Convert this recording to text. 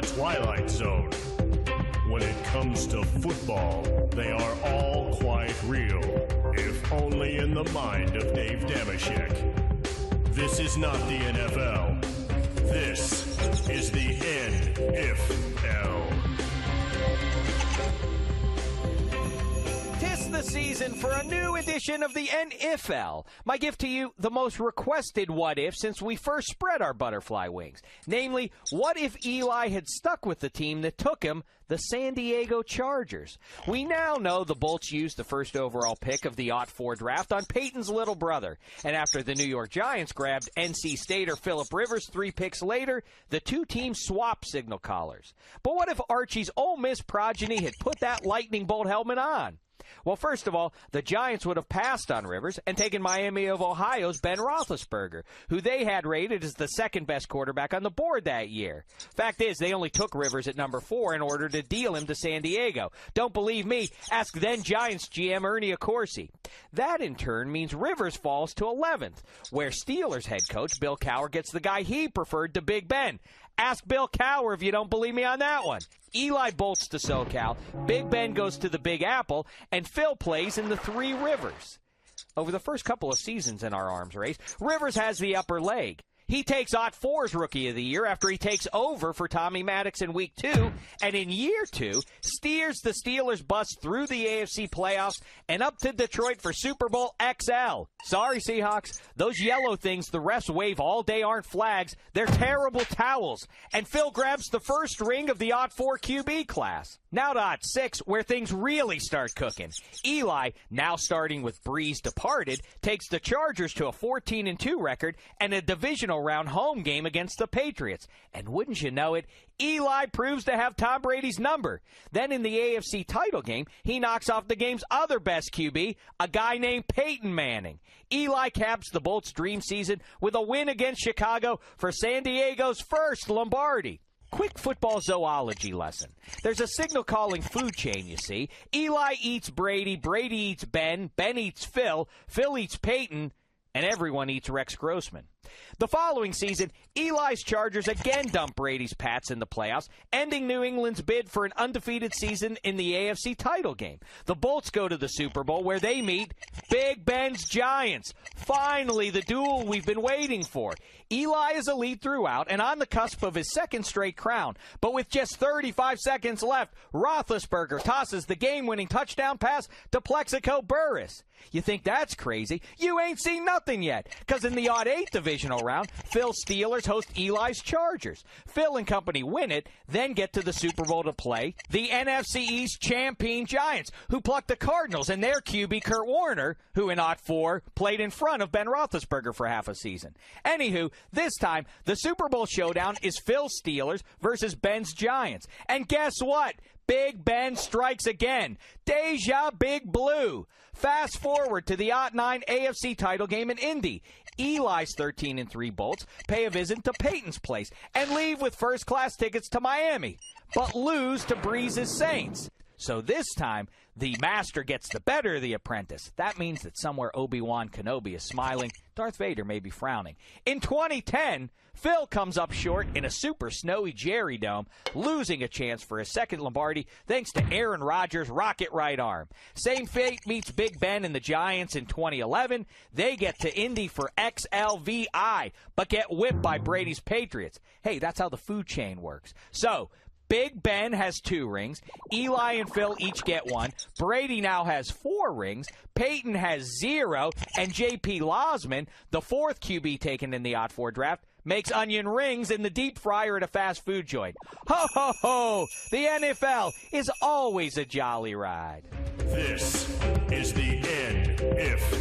the Twilight Zone. When it comes to football, they are all quite real, if only in the mind of Dave Damashek. This is not the NFL. This is the NFL. Tis the season for a new edition of the NFL. My gift to you, the most requested what if since we first spread our butterfly wings. Namely, what if Eli had stuck with the team that took him, the San Diego Chargers? We now know the Bolts used the first overall pick of the '04 draft on Peyton's little brother. And after the New York Giants grabbed NC Stater Phillip Rivers 3 picks later, the two teams swapped signal collars. But what if Archie's Ole Miss progeny had put that lightning bolt helmet on? Well, first of all, the Giants would have passed on Rivers and taken Miami of Ohio's Ben Roethlisberger, who they had rated as the second-best quarterback on the board that year. Fact is, they only took Rivers at number 4 in order to deal him to San Diego. Don't believe me? Ask then Giants GM Ernie Accorsi. That, in turn, means Rivers falls to 11th, where Steelers head coach Bill Cowher gets the guy he preferred to Big Ben. Ask Bill Cowher if you don't believe me on that one. Eli bolts to SoCal, Big Ben goes to the Big Apple, and Phil plays in the Three Rivers. Over the first couple of seasons in our arms race, Rivers has the upper leg. He takes '04's Rookie of the Year after he takes over for Tommy Maddox in Week 2, and in Year 2, steers the Steelers bus through the AFC playoffs and up to Detroit for Super Bowl XL. Sorry, Seahawks. Those yellow things the refs wave all day aren't flags. They're terrible towels. And Phil grabs the first ring of the '04 QB class. Now to '06, where things really start cooking. Eli, now starting with Breeze departed, takes the Chargers to a 14-2 record and a divisional round home game against the Patriots. And wouldn't you know it, Eli proves to have Tom Brady's number. Then in the AFC title game, he knocks off the game's other best QB, a guy named Peyton Manning. Eli caps the Bolts' dream season with a win against Chicago for San Diego's first Lombardi. Quick football zoology lesson. There's a signal-calling food chain, you see. Eli eats Brady, Brady eats Ben, Ben eats Phil, Phil eats Peyton, and everyone eats Rex Grossman. The following season, Eli's Chargers again dump Brady's Pats in the playoffs, ending New England's bid for an undefeated season in the AFC title game. The Bolts go to the Super Bowl where they meet Big Ben's Giants. Finally, the duel we've been waiting for. Eli is elite throughout and on the cusp of his second straight crown. But with just 35 seconds left, Roethlisberger tosses the game-winning touchdown pass to Plexico Burress. You think that's crazy? You ain't seen nothing yet, because in the odd 8 divisional round, Phil's Steelers host Eli's Chargers. Phil and company win it, then get to the Super Bowl to play the NFC East champion Giants, who plucked the Cardinals and their QB Kurt Warner, who in '04 played in front of Ben Roethlisberger for half a season. Anywho, this time, the Super Bowl showdown is Phil's Steelers versus Ben's Giants. And guess what? Big Ben strikes again. Deja Big Blue. Fast forward to the '09 AFC title game in Indy. Eli's 13-3 Bolts pay a visit to Peyton's place and leave with first-class tickets to Miami, but lose to Breeze's Saints. So this time, the master gets the better of the apprentice. That means that somewhere Obi-Wan Kenobi is smiling. Darth Vader may be frowning. In 2010, Phil comes up short in a super snowy Jerry Dome, losing a chance for his second Lombardi thanks to Aaron Rodgers' rocket right arm. Same fate meets Big Ben and the Giants in 2011. They get to Indy for XLVI, but get whipped by Brady's Patriots. Hey, that's how the food chain works. So, Big Ben has 2 rings. Eli and Phil each get 1. Brady now has 4 rings. Peyton has 0. And J.P. Losman, the 4th QB taken in the '04 draft, makes onion rings in the deep fryer at a fast food joint. Ho, ho, ho! The NFL is always a jolly ride. This is the NFL.